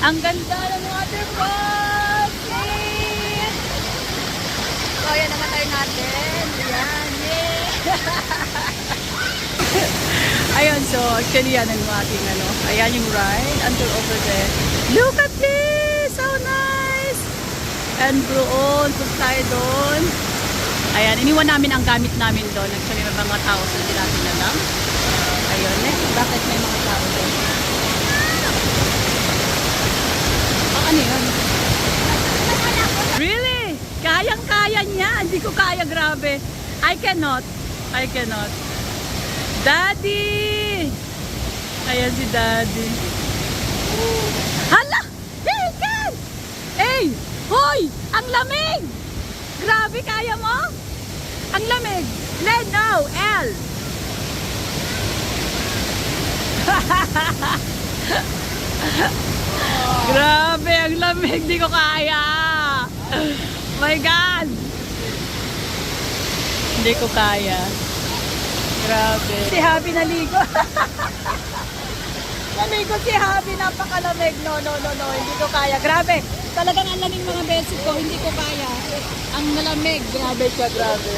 Ang ganda ng waterfall! Yay! So, ayan naman tayo natin. Ayan, yay! Ayun, so actually yan ang ating ano. Ayan yung ride until over there. Look at this! So nice! And doon, punta tayo doon. Ayan, iniwan namin ang gamit namin doon. Actually, may mga tao sa natin na lang. Ayun, bakit may mga tao doon? Ano yun? Really? Kayang-kaya niya. Hindi ko kaya, grabe. I cannot. Daddy! Ayan si Daddy. Hala! Hey, Ken! Hey! Hoy! Ang lamig! Grabe, kaya mo? Ang lamig! No! L! Grabe, ang lamig. Di ko kaya. My God! Hindi ko kaya. Grabe. Si Happy naligo. Naligo si Happy. Napakalamig. No. Hindi ko kaya. Grabe. Talagang ang lamig mga beses ko. Hindi ko kaya. Ang malamig. Grabe siya. Grabe.